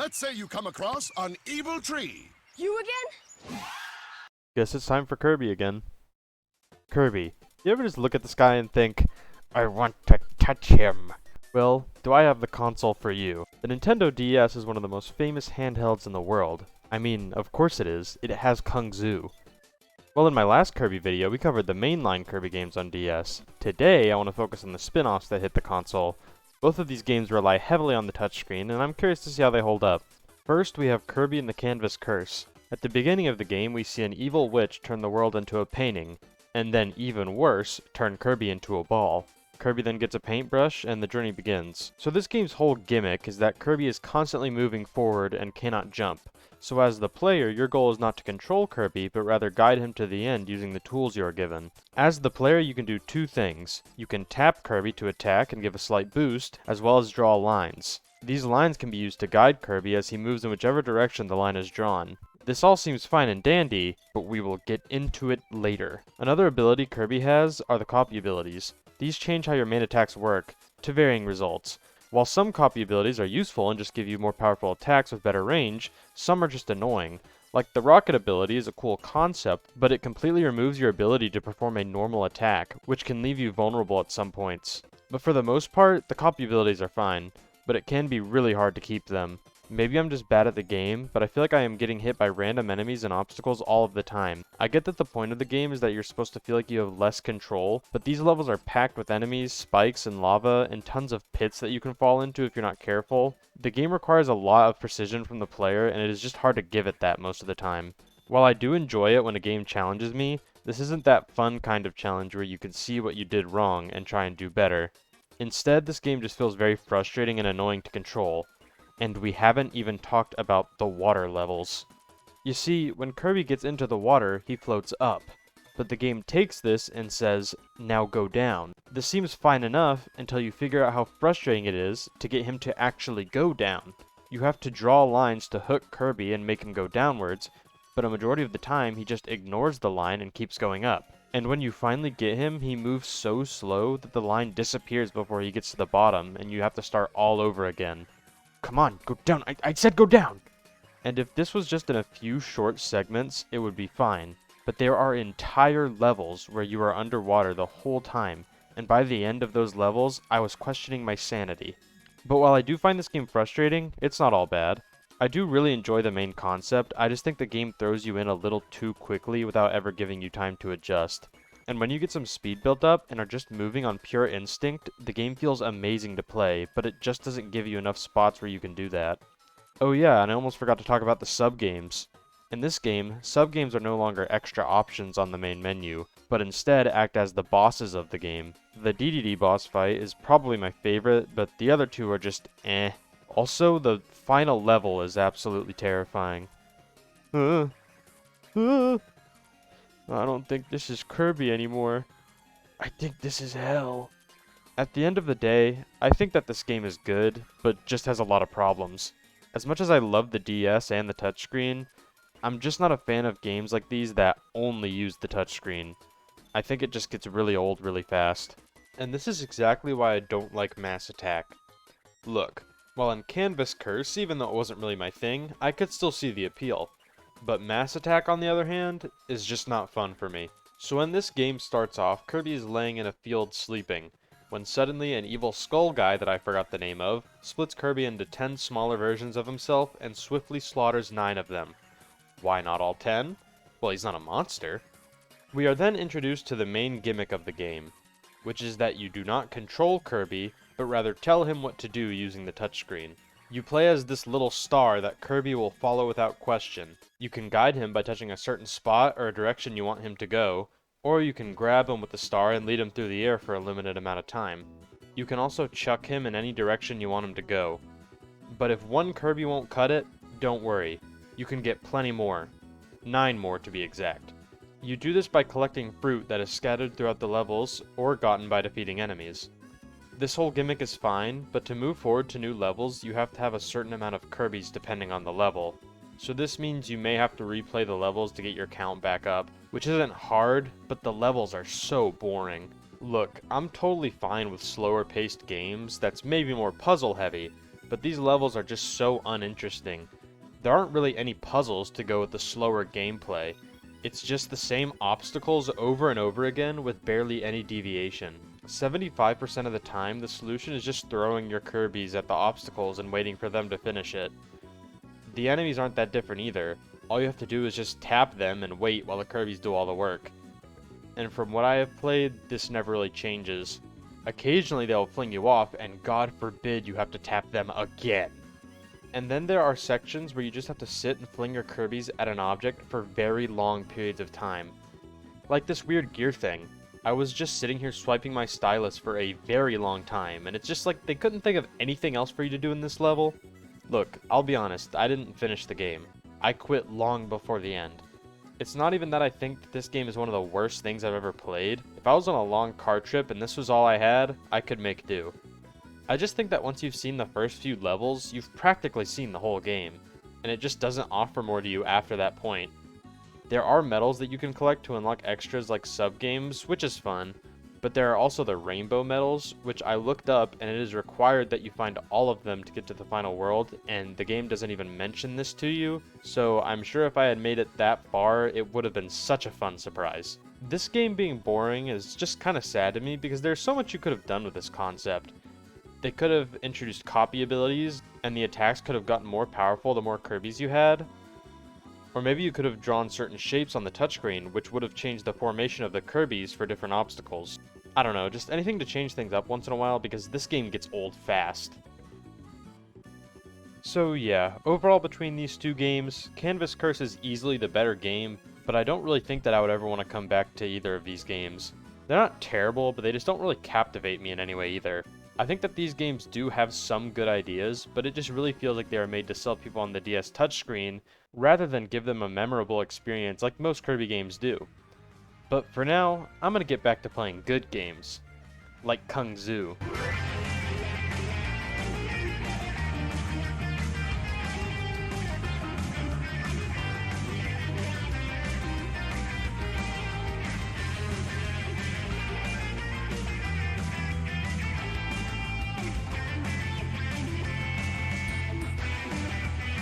Let's say you come across an evil tree. You again? Guess it's time for Kirby again. Kirby, you ever just look at the sky and think, I want to touch him? Well, do I have the console for you. The Nintendo DS is one of the most famous handhelds in the world. I mean, of course it is. It has Kung Zu. Well, in my last Kirby video, we covered the mainline Kirby games on DS. Today, I want to focus on the spin-offs that hit the console. Both of these games rely heavily on the touchscreen, and I'm curious to see how they hold up. First, we have Kirby and the Canvas Curse. At the beginning of the game, we see an evil witch turn the world into a painting, and then, even worse, turn Kirby into a ball. Kirby then gets a paintbrush, and the journey begins. So this game's whole gimmick is that Kirby is constantly moving forward and cannot jump. So as the player, your goal is not to control Kirby, but rather guide him to the end using the tools you are given. As the player, you can do two things. You can tap Kirby to attack and give a slight boost, as well as draw lines. These lines can be used to guide Kirby as he moves in whichever direction the line is drawn. This all seems fine and dandy, but we will get into it later. Another ability Kirby has are the copy abilities. These change how your main attacks work, to varying results. While some copy abilities are useful and just give you more powerful attacks with better range, some are just annoying. Like the rocket ability is a cool concept, but it completely removes your ability to perform a normal attack, which can leave you vulnerable at some points. But for the most part, the copy abilities are fine, but it can be really hard to keep them. Maybe I'm just bad at the game, but I feel like I am getting hit by random enemies and obstacles all of the time. I get that the point of the game is that you're supposed to feel like you have less control, but these levels are packed with enemies, spikes, and lava, and tons of pits that you can fall into if you're not careful. The game requires a lot of precision from the player, and it is just hard to give it that most of the time. While I do enjoy it when a game challenges me, this isn't that fun kind of challenge where you can see what you did wrong and try and do better. Instead, this game just feels very frustrating and annoying to control. And we haven't even talked about the water levels. You see, when Kirby gets into the water, he floats up. But the game takes this and says, now go down. This seems fine enough until you figure out how frustrating it is to get him to actually go down. You have to draw lines to hook Kirby and make him go downwards, but a majority of the time he just ignores the line and keeps going up. And when you finally get him, he moves so slow that the line disappears before he gets to the bottom, and you have to start all over again. Come on, go down. I said go down! And if this was just in a few short segments, it would be fine. But there are entire levels where you are underwater the whole time, and by the end of those levels, I was questioning my sanity. But while I do find this game frustrating, it's not all bad. I do really enjoy the main concept, I just think the game throws you in a little too quickly without ever giving you time to adjust. And when you get some speed built up and are just moving on pure instinct, the game feels amazing to play, but it just doesn't give you enough spots where you can do that. Oh yeah, and I almost forgot to talk about the sub-games. In this game, sub-games are no longer extra options on the main menu, but instead act as the bosses of the game. The DDD boss fight is probably my favorite, but the other two are just eh. Also, the final level is absolutely terrifying. I don't think this is Kirby anymore. I think this is hell. At the end of the day, I think that this game is good, but just has a lot of problems. As much as I love the DS and the touchscreen, I'm just not a fan of games like these that only use the touchscreen. I think it just gets really old really fast. And this is exactly why I don't like Mass Attack. Look, while in Canvas Curse, even though it wasn't really my thing, I could still see the appeal. But Mass Attack, on the other hand, is just not fun for me. So when this game starts off, Kirby is laying in a field sleeping, when suddenly an evil skull guy that I forgot the name of, splits Kirby into 10 smaller versions of himself and swiftly slaughters 9 of them. Why not all 10? Well, he's not a monster. We are then introduced to the main gimmick of the game, which is that you do not control Kirby, but rather tell him what to do using the touchscreen. You play as this little star that Kirby will follow without question. You can guide him by touching a certain spot or a direction you want him to go, or you can grab him with the star and lead him through the air for a limited amount of time. You can also chuck him in any direction you want him to go. But if one Kirby won't cut it, don't worry. You can get plenty more. 9 more to be exact. You do this by collecting fruit that is scattered throughout the levels, or gotten by defeating enemies. This whole gimmick is fine, but to move forward to new levels, you have to have a certain amount of Kirbys depending on the level. So this means you may have to replay the levels to get your count back up, which isn't hard, but the levels are so boring. Look, I'm totally fine with slower paced games that's maybe more puzzle heavy, but these levels are just so uninteresting. There aren't really any puzzles to go with the slower gameplay. It's just the same obstacles over and over again with barely any deviation. 75% of the time, the solution is just throwing your Kirbys at the obstacles and waiting for them to finish it. The enemies aren't that different either. All you have to do is just tap them and wait while the Kirbys do all the work. And from what I have played, this never really changes. Occasionally they'll fling you off, and God forbid you have to tap them again. And then there are sections where you just have to sit and fling your Kirbys at an object for very long periods of time. Like this weird gear thing. I was just sitting here swiping my stylus for a very long time, and it's just like they couldn't think of anything else for you to do in this level. Look, I'll be honest, I didn't finish the game. I quit long before the end. It's not even that I think that this game is one of the worst things I've ever played. If I was on a long car trip and this was all I had, I could make do. I just think that once you've seen the first few levels, you've practically seen the whole game, and it just doesn't offer more to you after that point. There are medals that you can collect to unlock extras like sub-games, which is fun, but there are also the rainbow medals, which I looked up, and it is required that you find all of them to get to the final world, and the game doesn't even mention this to you, so I'm sure if I had made it that far, it would have been such a fun surprise. This game being boring is just kind of sad to me because there's so much you could have done with this concept. They could have introduced copy abilities, and the attacks could have gotten more powerful the more Kirbys you had. Or maybe you could have drawn certain shapes on the touchscreen, which would have changed the formation of the Kirbys for different obstacles. I don't know, just anything to change things up once in a while because this game gets old fast. So yeah, overall between these two games, Canvas Curse is easily the better game, but I don't really think that I would ever want to come back to either of these games. They're not terrible, but they just don't really captivate me in any way either. I think that these games do have some good ideas, but it just really feels like they are made to sell people on the DS touchscreen, rather than give them a memorable experience like most Kirby games do. But for now, I'm gonna get back to playing good games, like Kung Zoo.